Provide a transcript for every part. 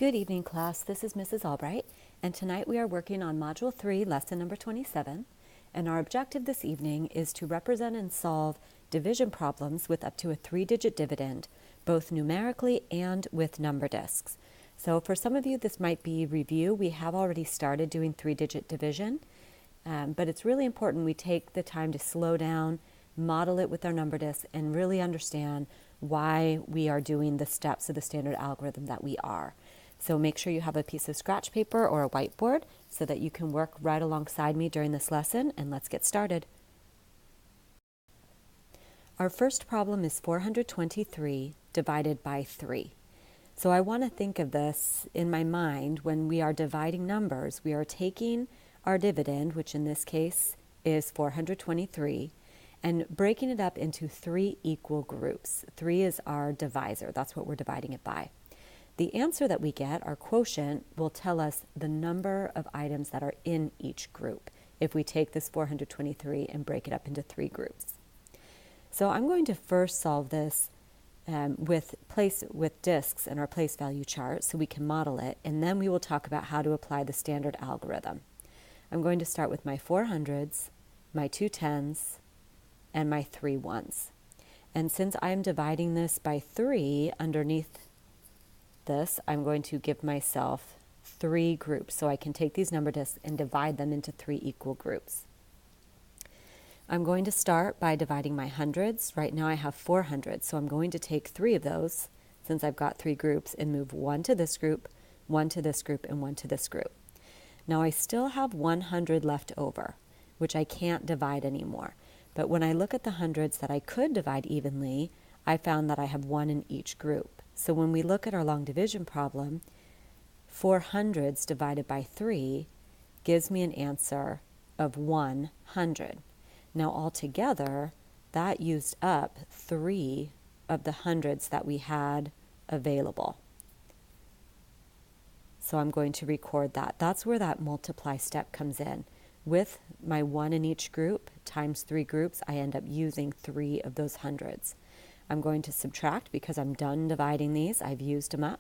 Good evening, class. This is Mrs. Albright, and tonight we are working on Module 3, Lesson number 27, and our objective this evening is to represent and solve division problems with up to a 3-digit dividend, both numerically and with number discs. So for some of you, this might be review. We have already started doing 3-digit division, but it's really important we take the time to slow down, model it with our number disc, and really understand why we are doing the steps of the standard algorithm that we are. So make sure you have a piece of scratch paper or a whiteboard so that you can work right alongside me during this lesson, and let's get started. Our first problem is 423 divided by 3. So I want to think of this in my mind when we are dividing numbers. We are taking our dividend, which in this case is 423, and breaking it up into 3 equal groups. 3 is our divisor. That's what we're dividing it by. The answer that we get, our quotient, will tell us the number of items that are in each group if we take this 423 and break it up into 3 groups. So I'm going to first solve this with disks in our place value chart so we can model it, and then we will talk about how to apply the standard algorithm. I'm going to start with my 400s, my 2 10s, and my 3 1s. And since I'm dividing this by 3 underneath this, I'm going to give myself 3 groups. So I can take these number discs and divide them into 3 equal groups. I'm going to start by dividing my hundreds. Right now I have 400, so I'm going to take 3 of those, since I've got 3 groups, and move 1 to this group, 1 to this group, and 1 to this group. Now I still have 100 left over, which I can't divide anymore. But when I look at the hundreds that I could divide evenly, I found that I have 1 in each group. So when we look at our long division problem, 400s divided by 3 gives me an answer of 100. Now altogether, that used up 3 of the hundreds that we had available. So I'm going to record that. That's where that multiply step comes in. With my 1 in each group times 3 groups, I end up using 3 of those hundreds. I'm going to subtract because I'm done dividing these. I've used them up.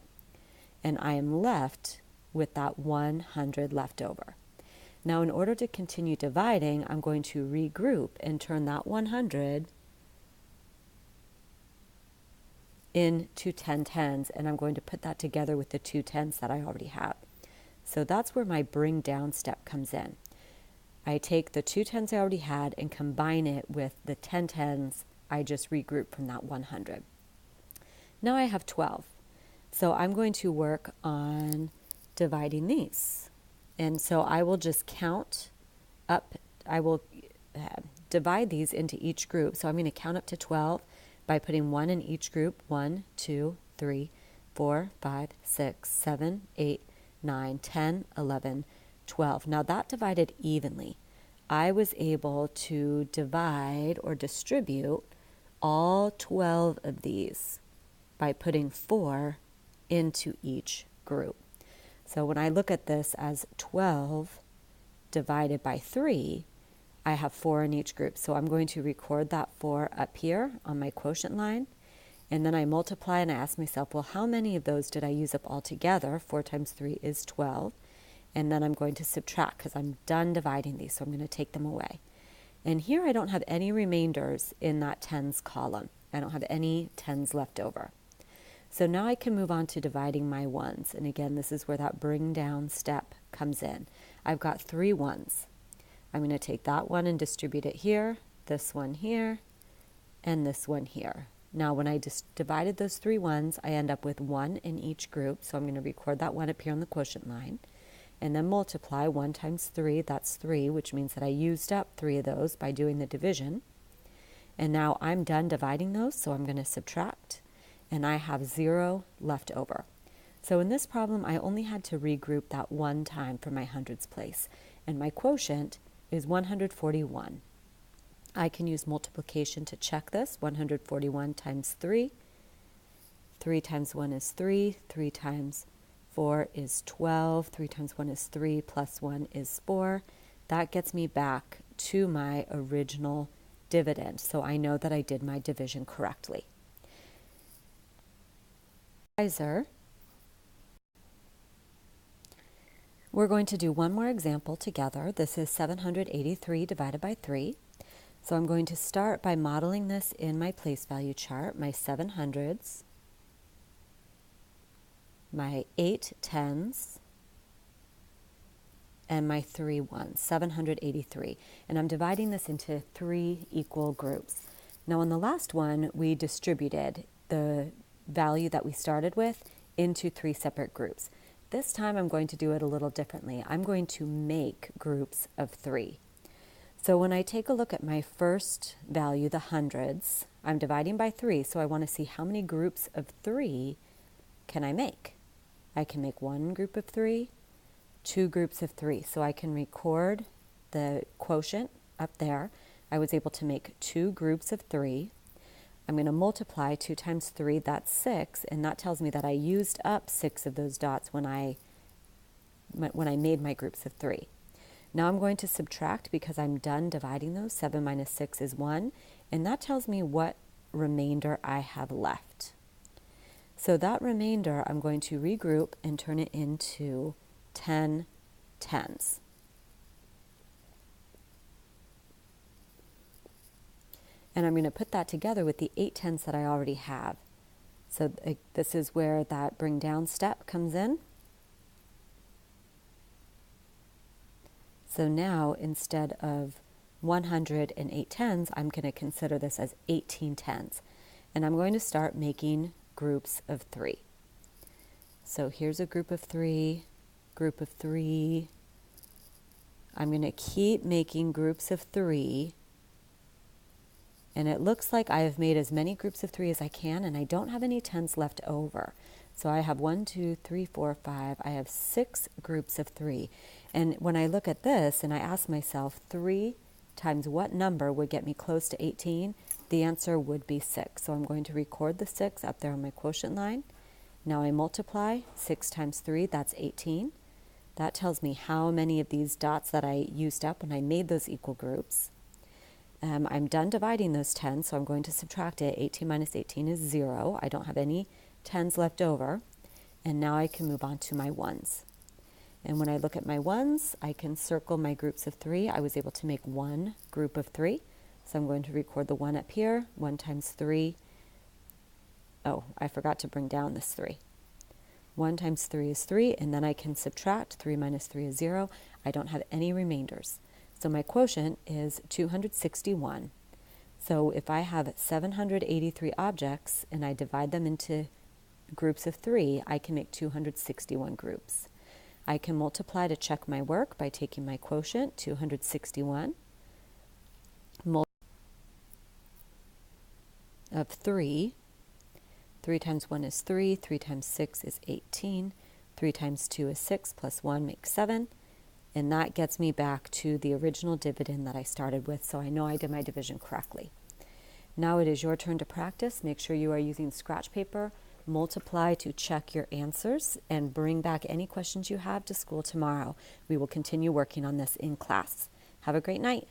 And I am left with that 100 left over. Now in order to continue dividing, I'm going to regroup and turn that 100 into 10 tens, and I'm going to put that together with the 2 tens that I already have. So that's where my bring down step comes in. I take the 2 tens I already had and combine it with the 10 tens I just regrouped from that 100. Now I have 12. So I'm going to work on dividing these. And so I will just count up, I will divide these into each group. So I'm going to count up to 12 by putting 1 in each group. 1, 2, 3, 4, 5, 6, 7, 8, 9, 10, 11, 12. Now that divided evenly. I was able to divide or distribute all 12 of these by putting 4 into each group. So when I look at this as 12 divided by 3, I have 4 in each group. So I'm going to record that 4 up here on my quotient line. And then I multiply and I ask myself, well, how many of those did I use up altogether? 4 times 3 is 12. And then I'm going to subtract because I'm done dividing these, so I'm going to take them away. And here I don't have any remainders in that tens column. I don't have any tens left over. So now I can move on to dividing my ones. And again, this is where that bring down step comes in. I've got 3 ones. I'm going to take that one and distribute it here, this one here, and this one here. Now when I just divided those 3 ones, I end up with 1 in each group. So I'm going to record that 1 up here on the quotient line. And then multiply 1 times 3, that's 3, which means that I used up 3 of those by doing the division. And now I'm done dividing those, so I'm going to subtract, and I have 0 left over. So in this problem, I only had to regroup that 1 time for my hundreds place, and my quotient is 141. I can use multiplication to check this. 141 times 3. 3 times 1 is 3. 3 times 4 is 12. 3 times 1 is 3, plus 1 is 4. That gets me back to my original dividend. So I know that I did my division correctly. Divisor We're going to do one more example together. This is 783 divided by 3. So I'm going to start by modeling this in my place value chart, my 700s, my 8 tens, and my 3 ones, 783. And I'm dividing this into 3 equal groups. Now on the last one, we distributed the value that we started with into 3 separate groups. This time I'm going to do it a little differently. I'm going to make groups of 3. So when I take a look at my first value, the hundreds, I'm dividing by 3, so I want to see how many groups of 3 can I make. I can make 1 group of 3, 2 groups of 3. So I can record the quotient up there. I was able to make 2 groups of 3. I'm going to multiply 2 times 3, that's 6, and that tells me that I used up 6 of those dots when I made my groups of 3. Now I'm going to subtract because I'm done dividing those. 7 minus 6 is 1, and that tells me what remainder I have left. So that remainder I'm going to regroup and turn it into 10 tens. And I'm going to put that together with the 8 tens that I already have. So this is where that bring down step comes in. So now instead of 108 tens, I'm going to consider this as 18 tens. And I'm going to start making groups of 3. So here's a group of 3, group of 3. I'm going to keep making groups of 3. And it looks like I have made as many groups of 3 as I can, and I don't have any tens left over. So I have 1, 2, 3, 4, 5. I have 6 groups of 3. And when I look at this and I ask myself, 3 times what number would get me close to 18? The answer would be 6. So I'm going to record the 6 up there on my quotient line. Now I multiply 6 times 3, that's 18. That tells me how many of these dots that I used up when I made those equal groups. I'm done dividing those 10, so I'm going to subtract it. 18 minus 18 is 0. I don't have any 10s left over. And now I can move on to my 1s. And when I look at my 1s, I can circle my groups of 3. I was able to make 1 group of 3. So I'm going to record the 1 up here. 1 times 3. Oh, I forgot to bring down this 3. 1 times 3 is 3, and then I can subtract. 3 minus 3 is 0. I don't have any remainders. So my quotient is 261. So if I have 783 objects and I divide them into groups of 3, I can make 261 groups. I can multiply to check my work by taking my quotient, 261, of 3. 3 times 1 is 3, 3 times 6 is 18, 3 times 2 is 6, plus 1 makes 7. And that gets me back to the original dividend that I started with, so I know I did my division correctly. Now it is your turn to practice. Make sure you are using scratch paper. Multiply to check your answers and bring back any questions you have to school tomorrow. We will continue working on this in class. Have a great night.